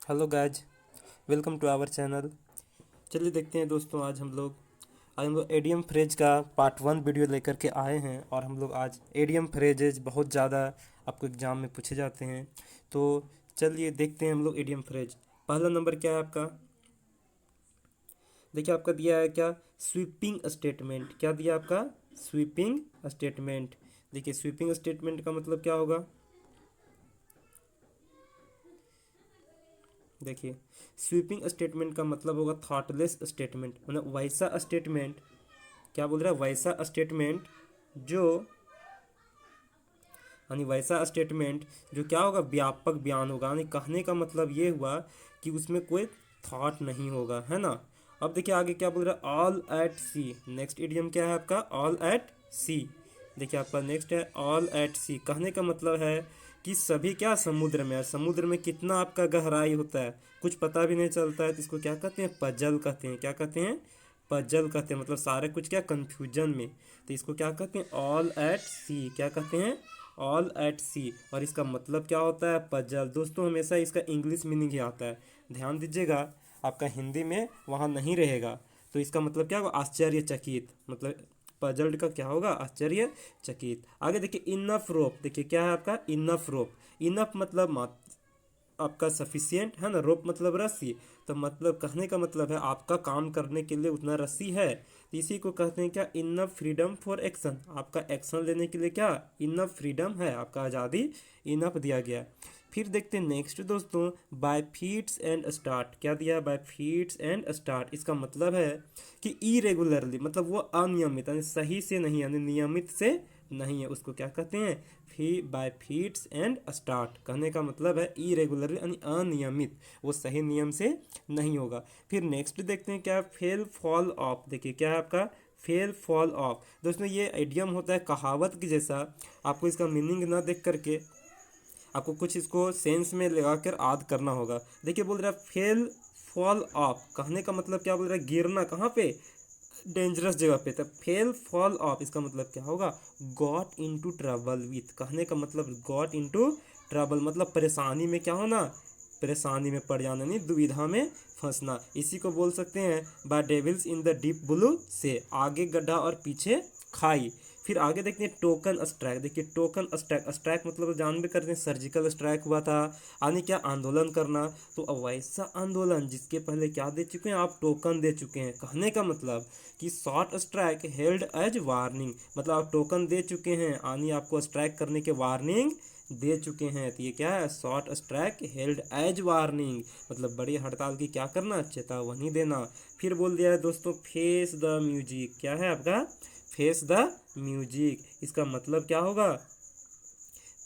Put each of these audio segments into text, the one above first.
Hello guys, welcome to our channel. चलिए देखते हैं दोस्तों, आज हम लोग एडियम फ्रेज का पार्ट 1 वीडियो लेकर के आए हैं। और हम लोग आज एडियम फ्रेजेज बहुत ज़्यादा आपको एग्जाम में पूछे जाते हैं। तो चलिए देखते हैं हम लोग एडियम फ्रेज। पहला नंबर क्या है आपका? देखिए आपका दिया है क्या, स्वीपिंग स्टेटमेंट। क्या दिया आपका? Sweeping statement. देखिए स्वीपिंग स्टेटमेंट का मतलब क्या होगा? देखिए स्वीपिंग स्टेटमेंट का मतलब होगा थॉटलेस स्टेटमेंट, मतलब वैसा स्टेटमेंट। क्या बोल रहा है? वैसा स्टेटमेंट जो यानी वैसा स्टेटमेंट जो क्या होगा, व्यापक बयान होगा। यानी कहने का मतलब ये हुआ कि उसमें कोई थॉट नहीं होगा, है ना। अब देखिए आगे क्या बोल रहा है, all at sea. Next idiom क्या है आपका? All at sea. देखिए आपका नेक्स्ट है ऑल एट सी। कहने का मतलब है कि सभी क्या समुद्र में है। समुद्र में कितना आपका गहराई होता है कुछ पता भी नहीं चलता है, तो इसको क्या कहते हैं? पजल कहते हैं। क्या कहते हैं? पजल कहते हैं। मतलब सारे कुछ क्या कंफ्यूजन में, तो इसको क्या कहते हैं? ऑल एट सी। क्या कहते हैं? ऑल एट सी। और इसका मतलब क्या होता है? पजल। दोस्तों हमेशा इसका इंग्लिश मीनिंग ही आता है, ध्यान दीजिएगा, आपका हिंदी में वहाँ नहीं रहेगा। तो इसका मतलब क्या होगा? आश्चर्यचकित। मतलब पजल्ड का क्या होगा? आश्चर्यचकित। आगे देखिए इनफ रोप। देखिए क्या है आपका? इनफ रोप। इनफ मतलब आपका सफिशियंट है ना, रोप मतलब रस्सी। तो मतलब कहने का मतलब है आपका काम करने के लिए उतना रस्सी है, तो इसी को कहते हैं क्या? Enough freedom for action. आपका एक्शन लेने के लिए क्या इनफ फ्रीडम है, आपका आज़ादी इनफ दिया गया। फिर देखते हैं नेक्स्ट दोस्तों, बाय फीट्स एंड स्टार्ट। क्या दिया? By fits and start. इसका मतलब है कि इरेगुलरली, मतलब वो अनियमित, यानी सही से नहीं, यानी नियमित से नहीं है, उसको क्या कहते हैं? फी बाय फीट्स एंड स्टार्ट। कहने का मतलब है इरेगुलरली यानी अनियमित, वो सही नियम से नहीं होगा। फिर नेक्स्ट देखते हैं क्या, फेल फॉल ऑफ। देखिए क्या है आपका? Fail fall of. दोस्तों ये आइडियम होता है कहावत की जैसा। आपको इसका मीनिंग ना देख करके आपको कुछ इसको सेंस में लगा कर याद करना होगा। देखिए बोल रहा है फेल फॉल ऑफ। कहने का मतलब क्या बोल रहा है? गिरना कहाँ पे? डेंजरस जगह पे। तब फेल फॉल ऑफ इसका मतलब क्या होगा? Got into trouble with. कहने का मतलब गॉट इनटू ट्रबल मतलब परेशानी में क्या होना, परेशानी में पड़ जाना, नहीं दुविधा में फंसना। इसी को बोल सकते हैं by devils in the deep blue sea, आगे गड्ढा और पीछे खाई। फिर आगे देखते हैं टोकन स्ट्राइक। देखिए टोकन स्ट्राइक, स्ट्राइक मतलब तो जान भी करते हैं, सर्जिकल स्ट्राइक हुआ था, यानी क्या आंदोलन करना। तो अब वैसा आंदोलन जिसके पहले क्या दे चुके हैं आप? टोकन दे चुके हैं। कहने का मतलब कि short strike held as warning, मतलब आप टोकन दे चुके हैं, यानी आपको स्ट्राइक करने के वार्निंग दे चुके हैं। तो ये क्या है? Short strike held as warning, मतलब बड़ी हड़ताल की क्या करना? चेतावनी देना। फिर बोल दिया है दोस्तों फेस द म्यूजिक। क्या है आपका? Face the music. इसका मतलब क्या होगा?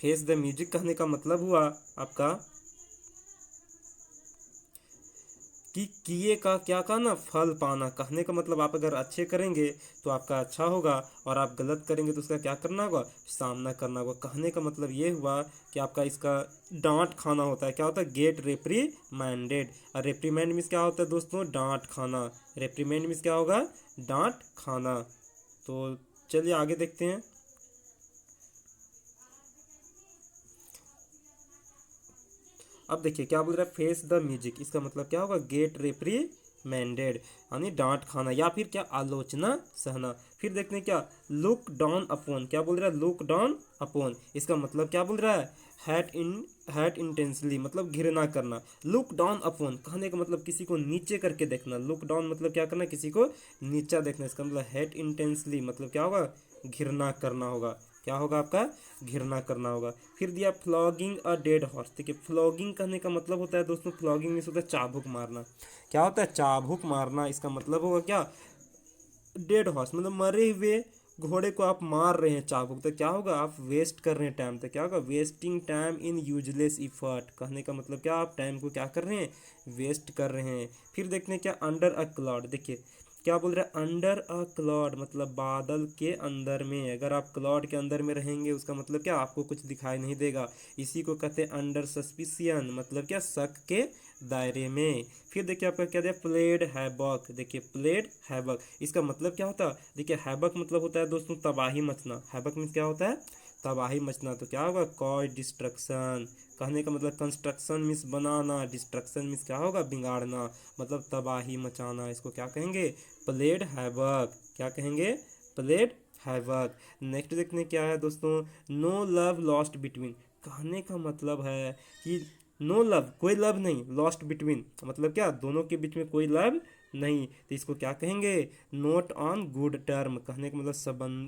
फेस द म्यूजिक कहने का मतलब हुआ आपका कि किए का क्या का ना फल पाना। कहने का मतलब आप अगर अच्छे करेंगे तो आपका अच्छा होगा, और आप गलत करेंगे तो उसका क्या करना होगा? सामना करना होगा। कहने का मतलब ये हुआ कि आपका इसका डांट खाना होता है। क्या होता है? गेट रेप्रीमेंडेड। और रेप्रीमेंड मीन्स क्या होता है दोस्तों? डांट खाना। रेप्रीमेंड मीन्स क्या होगा? डांट खाना। तो चलिए आगे देखते हैं। अब देखिए क्या बोल रहा है, फेस द म्यूजिक। इसका मतलब क्या होगा? गेट रेप्रीमेंडेड, यानी डांट खाना, या फिर क्या आलोचना सहना। फिर देखते हैं क्या, लुक डाउन अपॉन। क्या बोल रहा है? Look down upon. इसका मतलब क्या बोल रहा है? हैट इंटेंसली, मतलब घृणा करना। लुक डाउन अपॉन कहने का मतलब किसी को नीचे करके देखना। लुक डाउन मतलब क्या करना? किसी को नीचा देखना। इसका मतलब हैट इंटेंसली मतलब क्या होगा? घृणा करना होगा। क्या होगा आपका? घृणा करना होगा। फिर दिया फ्लॉगिंग अ डेड हॉर्स। देखिए फ्लॉगिंग कहने का मतलब होता है दोस्तों, फ्लॉगिंग मीन्स होता है चाबुक मारना। क्या होता है? चाबुक मारना। इसका मतलब होगा क्या? डेड हॉर्स मतलब मरे हुए घोड़े को आप मार रहे हैं चाबुक, तो क्या होगा? आप वेस्ट कर रहे हैं टाइम। तो क्या होगा? Wasting time in useless effort. कहने का मतलब क्या? आप टाइम को क्या कर रहे हैं? वेस्ट कर रहे हैं। फिर देखते हैं क्या, अंडर अ क्लाउड। देखिए क्या बोल रहा है? अंडर अ क्लाउड मतलब बादल के अंदर में। अगर आप क्लाउड के अंदर में रहेंगे उसका मतलब क्या? आपको कुछ दिखाई नहीं देगा। इसी को कहते हैं अंडर सस्पिशियन, मतलब क्या? शक के दायरे में। फिर देखिए आपका क्या दिया, प्लेड हैबक। देखिए प्लेड हैबक इसका मतलब क्या होता है? देखिए हैबक मतलब होता है दोस्तों तबाही मचना। हैबक मीन्स क्या होता है? तबाही मचना, तो क्या होगा कॉज डिस्ट्रक्शन। कहने का मतलब कंस्ट्रक्शन मीन्स बनाना, डिस्ट्रक्शन मीन्स क्या होगा बिगाड़ना, मतलब तबाही मचाना, इसको क्या कहेंगे प्लेड हैवक। क्या कहेंगे प्लेड हैवक। नेक्स्ट देखते हैं क्या है दोस्तों, नो लव लॉस्ट बिटवीन। कहने का मतलब है कि नो लव कोई लव नहीं, लॉस्ट बिटवीन मतलब क्या दोनों के बीच में कोई लव नहीं, तो इसको क्या कहेंगे नोट ऑन गुड टर्म। कहने का मतलब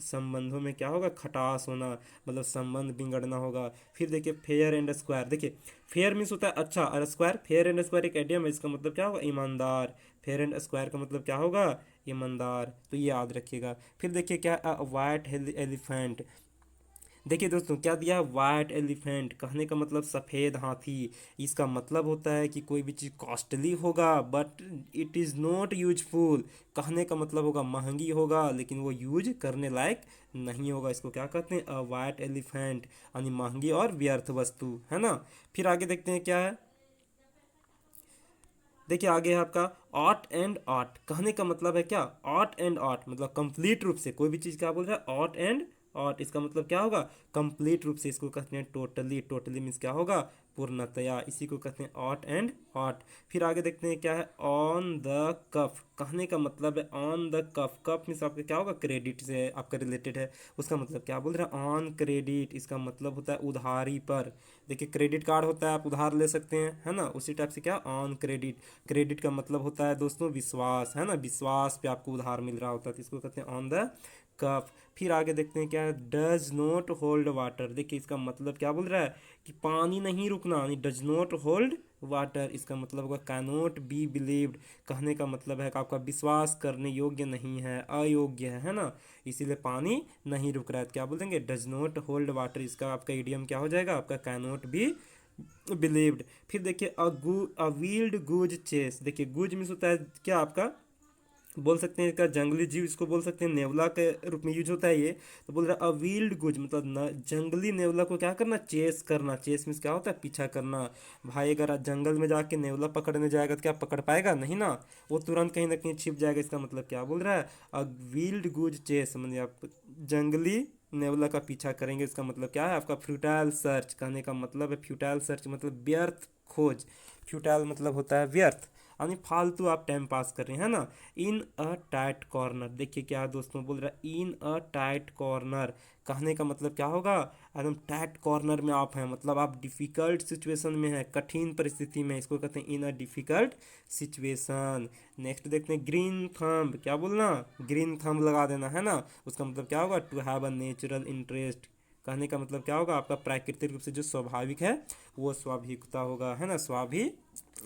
संबंधों में क्या होगा खटास होना, मतलब संबंध बिगड़ना होगा। फिर देखिए फेयर एंड स्क्वायर, देखिए फेयर मीन्स होता है अच्छा और स्क्वायर, फेयर एंड स्क्वायर एक एडियम है, इसका मतलब क्या होगा ईमानदार। फेयर एंड स्क्वायर का मतलब क्या होगा ईमानदार, तो ये याद रखिएगा। फिर देखिए क्या वाइट एलिफेंट, देखिए दोस्तों क्या दिया वाइट एलिफेंट, कहने का मतलब सफ़ेद हाथी। इसका मतलब होता है कि कोई भी चीज़ कॉस्टली होगा but it is not useful. कहने का मतलब होगा महंगी होगा लेकिन वो यूज करने लायक नहीं होगा, इसको क्या कहते हैं अ वाइट एलिफेंट, यानी महंगी और व्यर्थ वस्तु, है ना। फिर आगे देखते हैं क्या है, देखिए आगे है आपका आर्ट एंड आर्ट। कहने का मतलब है क्या आर्ट एंड आर्ट, मतलब कंप्लीट रूप से कोई भी चीज़ क्या बोल रहा है आर्ट एंड आर्ट, इसका मतलब क्या होगा कंप्लीट रूप से, इसको कहते हैं टोटली। टोटली मीन्स क्या होगा पूर्णतया, इसी को कहते हैं आर्ट एंड आर्ट। फिर आगे देखते हैं क्या है ऑन द कफ। कहने का मतलब है on the cuff, cuff means आपका क्या होगा क्रेडिट से आपका रिलेटेड है, उसका मतलब क्या बोल रहे हैं ऑन क्रेडिट, इसका मतलब होता है उधारी पर। देखिए क्रेडिट कार्ड होता है आप उधार ले सकते हैं, है ना, उसी टाइप से क्या ऑन क्रेडिट। क्रेडिट का मतलब होता है दोस्तों विश्वास, है ना, विश्वास पे आपको उधार मिल रहा होता है, तो इसको कहते हैं ऑन द कफ। फिर आगे देखते हैं क्या है डज नॉट होल्ड वाटर। देखिए इसका मतलब क्या बोल रहा है कि पानी नहीं रुकना, यानी डज नॉट होल्ड वाटर, इसका मतलब होगा कैनोट बी बिलीव्ड। कहने का मतलब है कि आपका विश्वास करने योग्य नहीं है, अयोग्य है ना, इसीलिए पानी नहीं रुक रहा है, तो क्या बोल देंगे डज नॉट होल्ड वाटर। इसका आपका इडियम क्या हो जाएगा आपका कैनोट बी बिलीव्ड। फिर देखिए अ विल्ड गुज चेस। देखिए गुज मीन्स होता है क्या आपका बोल सकते हैं इसका जंगली जीव, इसको बोल सकते हैं नेवला के रूप में यूज होता है ये। तो बोल रहा है अ विल्ड गुज मतलब न जंगली नेवला को क्या करना चेस करना, चेस मीन्स क्या होता है पीछा करना। भाई अगर आज जंगल में जाके नेवला पकड़ने जाएगा तो क्या पकड़ पाएगा नहीं ना, वो तुरंत कहीं ना कहीं छिप जाएगा। इसका मतलब क्या बोल रहा है अ विल्ड गुज चेस, मतलब आप जंगली नेवला का पीछा करेंगे, इसका मतलब क्या है आपका फ्यूटाइल सर्च। कहने का मतलब है फ्यूटाइल सर्च मतलब व्यर्थ खोज, फ्यूटाइल मतलब होता है व्यर्थ, यानी फालतू आप टाइम पास कर रहे हैं ना। इन अ टाइट कॉर्नर, देखिए क्या दोस्तों बोल रहा है इन अ टाइट कॉर्नर। कहने का मतलब क्या होगा एकदम टाइट कॉर्नर में आप हैं, मतलब आप डिफ़िकल्ट सिचुएशन में हैं, कठिन परिस्थिति में, इसको कहते हैं इन अ डिफ़िकल्ट सिचुएशन। नेक्स्ट देखते हैं ग्रीन थंब, क्या बोलना ग्रीन थंब लगा देना, है ना, उसका मतलब क्या होगा to have a natural interest. कहने का मतलब क्या होगा आपका प्राकृतिक रूप से जो स्वाभाविक है वो स्वाभाविकता होगा, है ना,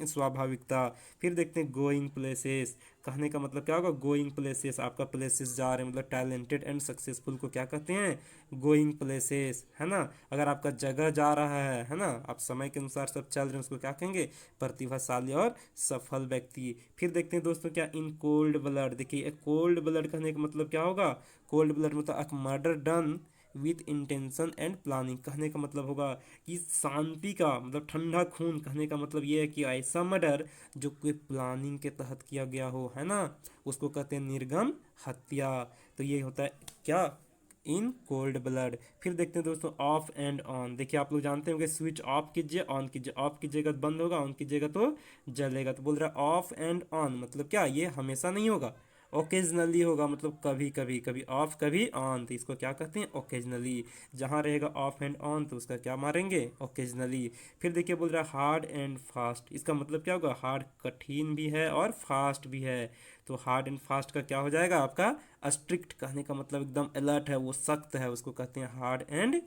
स्वाभाविकता। फिर देखते हैं गोइंग प्लेसेस। कहने का मतलब क्या होगा गोइंग प्लेसेस, आपका प्लेसेस जा रहे हैं, मतलब टैलेंटेड एंड सक्सेसफुल को क्या कहते हैं गोइंग प्लेसेस, है ना। अगर आपका जगह जा रहा है ना, आप समय के अनुसार सब चल रहे हैं, उसको क्या कहेंगे प्रतिभाशाली और सफल व्यक्ति। फिर देखते हैं दोस्तों क्या इन कोल्ड ब्लड। देखिए कोल्ड ब्लड कहने का मतलब क्या होगा कोल्ड ब्लड मतलब murder done with intention and planning. कहने का मतलब होगा कि शांति का मतलब ठंडा खून। कहने का मतलब ये है कि ऐसा मर्डर जो कोई प्लानिंग के तहत किया गया हो, है ना, उसको कहते हैं निर्गम हत्या। तो ये होता है क्या इन कोल्ड ब्लड। फिर देखते हैं दोस्तों ऑफ एंड ऑन। देखिए आप लोग जानते होंगे स्विच ऑफ कीजिए ऑन कीजिए, ऑफ कीजिएगा तो बंद होगा, ऑन कीजिएगा तो जलेगा। तो बोल रहा है ऑफ एंड ऑन मतलब क्या ये हमेशा नहीं होगा, ओकेजनली होगा, मतलब कभी कभी, कभी ऑफ कभी ऑन, तो इसको क्या कहते हैं ओकेजनली। जहाँ रहेगा ऑफ एंड ऑन तो उसका क्या मारेंगे ओकेजनली। फिर देखिए बोल रहा है हार्ड एंड फास्ट। इसका मतलब क्या होगा हार्ड कठिन भी है और फास्ट भी है, तो हार्ड एंड फास्ट का क्या हो जाएगा आपका स्ट्रिक्ट। कहने का मतलब एकदम अलर्ट है, वो सख्त है, उसको कहते हैं हार्ड एंड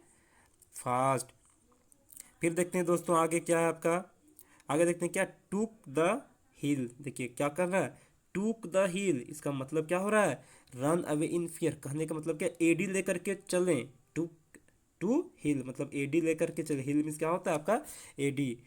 फास्ट। फिर देखते हैं दोस्तों आगे क्या है आपका, आगे देखते हैं क्या टूक द हिल। देखिए क्या कर रहा है टूक द हिल, इसका मतलब क्या हो रहा है रन अवे इन फियर। कहने का मतलब क्या एडी लेकर के चलें, टू टू हिल मतलब एडी लेकर के चले, हिल मीन्स क्या होता है आपका एडी।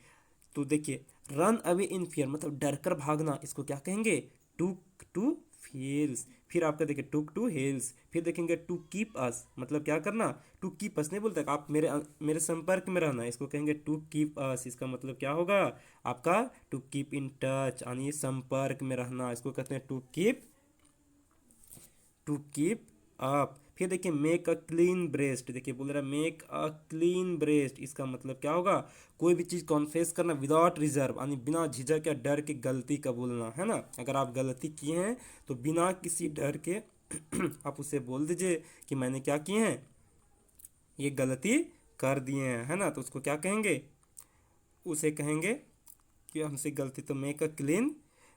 तो देखिए रन अवे इन फियर मतलब डर कर भागना, इसको क्या कहेंगे टूक टू हिल्स। फिर आपका देखिए टूक टू हिल्स। फिर देखेंगे टू कीप अस मतलब क्या करना टू कीप अस नहीं बोलता आप मेरे मेरे संपर्क में रहना, इसको कहेंगे टू कीप अस। इसका मतलब क्या होगा आपका टू कीप इन टच, यानी संपर्क में रहना, इसको कहते हैं टू कीप अप। फिर देखिए मेक अ क्लीन ब्रेस्ट, देखिए बोल रहा है मेक अ क्लीन ब्रेस्ट, इसका मतलब क्या होगा, कोई भी चीज़ कॉन्फेस करना विदाउट रिजर्व, यानी बिना झिझक या डर के गलती का बोलना, है ना। अगर आप गलती किए हैं तो बिना किसी डर के आप उसे बोल दीजिए कि मैंने क्या किए हैं, ये गलती कर दिए हैं, है ना। तो उसको क्या कहेंगे, उसे कहेंगे कि हमसे गलती, तो मेक अ क्लीन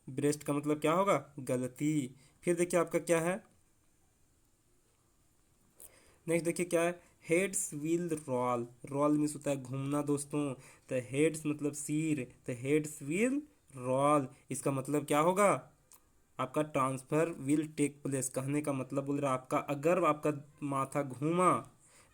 ब्रेस्ट का मतलब क्या होगा, गलती। फिर देखिए आपका क्या है, नेक्स्ट देखिए क्या है, heads will roll, roll means होता है घूमना दोस्तों, तो हेड्स मतलब सिर, तो हेड्स विल रोल, इसका मतलब क्या होगा, आपका ट्रांसफर विल टेक प्लेस, कहने का मतलब बोल रहा है आपका अगर आपका माथा घूमा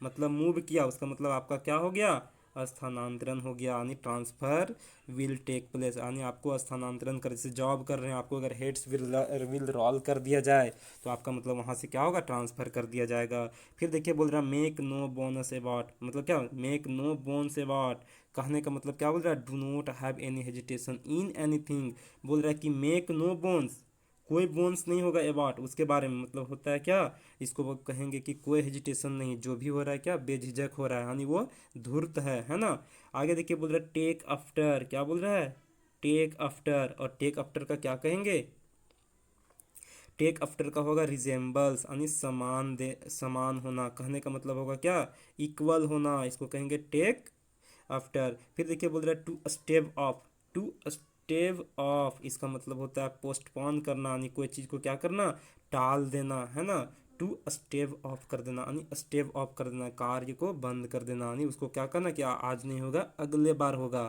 मतलब मूव किया, उसका मतलब आपका क्या हो गया, स्थानांतरण हो गया, यानी ट्रांसफर विल टेक प्लेस, यानी आपको स्थानांतरण कर, जैसे जॉब कर रहे हैं आपको अगर हेड्स विल रोल कर दिया जाए तो आपका मतलब वहाँ से क्या होगा, ट्रांसफर कर दिया जाएगा। फिर देखिए बोल रहा है मेक नो बोनस अबाउट, मतलब क्या, मेक नो बोन्स अबाउट, कहने का मतलब क्या बोल रहा है, do not have any hesitation in anything, बोल रहा है कि मेक नो बोन्स, कोई बोन्स नहीं होगा अबाउट, उसके बारे में मतलब होता है क्या, इसको वो कहेंगे कि कोई हेजिटेशन नहीं, जो भी हो रहा है क्या बेझिझक हो रहा है, यानी वो धूर्त है ना। आगे देखिए बोल रहा है टेक आफ्टर, क्या बोल रहा है, टेक आफ्टर, और टेक आफ्टर का क्या कहेंगे, टेक आफ्टर का होगा रिजेंबल्स, यानी समान दे, समान होना, कहने का मतलब होगा क्या, इक्वल होना, इसको कहेंगे टेक आफ्टर। फिर देखिए बोल रहा है to stave off, to stave off, इसका मतलब होता है पोस्टपोन करना, यानी कोई चीज़ को क्या करना, टाल देना, है ना। टू स्टेव ऑफ कर देना, यानी स्टेव ऑफ कर देना, कार्य को बंद कर देना, यानी उसको क्या करना कि आज नहीं होगा अगले बार होगा।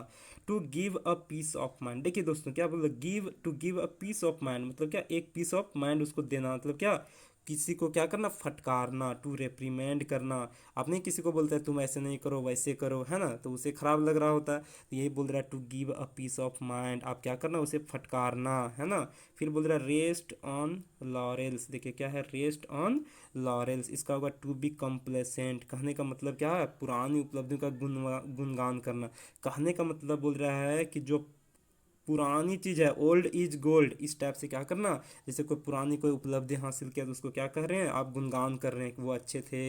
To give a peace of mind, देखिए दोस्तों क्या बोल, give, to give a peace of mind मतलब क्या, एक पीस ऑफ माइंड उसको देना, मतलब क्या, किसी को क्या करना, फटकारना, टू रेप्रीमेंड करना। आप नहीं किसी को बोलते हैं तुम ऐसे नहीं करो वैसे करो, है ना, तो उसे खराब लग रहा होता है, तो यही बोल रहा है to give a peace of mind, आप क्या करना, उसे फटकारना, है ना। फिर बोल रहा है रेस्ट ऑन लॉरेल्स, देखिए क्या है, रेस्ट ऑन लॉरेल्स, इसका होगा टू बी कम्प्लेसेंट, कहने का मतलब क्या है, पुरानी उपलब्धियों का गुणगान करना, कहने का मतलब बोल रहा है कि जो पुरानी चीज़ है, ओल्ड इज गोल्ड, इस टाइप से क्या करना, जैसे कोई पुरानी कोई उपलब्धि हासिल किया तो उसको क्या कर रहे हैं, आप गुणगान कर रहे हैं कि वो अच्छे थे,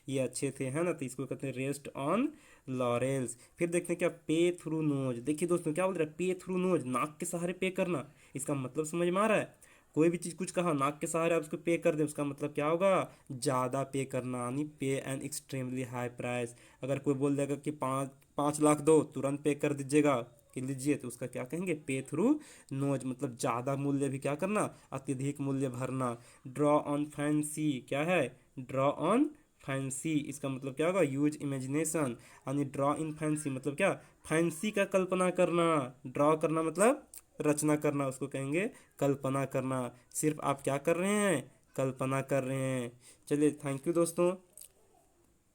ये अच्छे थे, है ना, तो इसको कहते हैं रेस्ट ऑन लॉरेल्स। फिर देखते हैं क्या, पे थ्रू नोज, देखिए दोस्तों क्या बोल रहा है, पे थ्रू नोज, नाक के सहारे पे करना, इसका मतलब समझ में आ रहा है, कोई भी चीज़ कुछ कहा नाक के सहारे आप उसको पे कर दे, उसका मतलब क्या होगा, ज़्यादा पे करना, यानी पे एन एक्सट्रीमली हाई प्राइस। अगर कोई बोल देगा कि 5 5 लाख दो, तुरंत पे कर दीजिएगा कि लीजिए, तो उसका क्या कहेंगे, पे थ्रू नोज, मतलब ज़्यादा मूल्य भी क्या करना, अत्यधिक मूल्य भरना। ड्रॉ ऑन फैंसी, क्या है, ड्रॉ ऑन फैंसी, इसका मतलब क्या होगा, यूज इमेजिनेशन, यानी ड्रॉ इन फैंसी मतलब क्या, फैंसी का कल्पना करना, ड्रॉ करना मतलब रचना करना, उसको कहेंगे कल्पना करना, सिर्फ आप क्या कर रहे हैं, कल्पना कर रहे हैं। चलिए थैंक यू दोस्तों,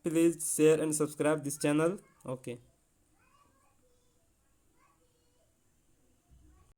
please share and subscribe this channel, okay.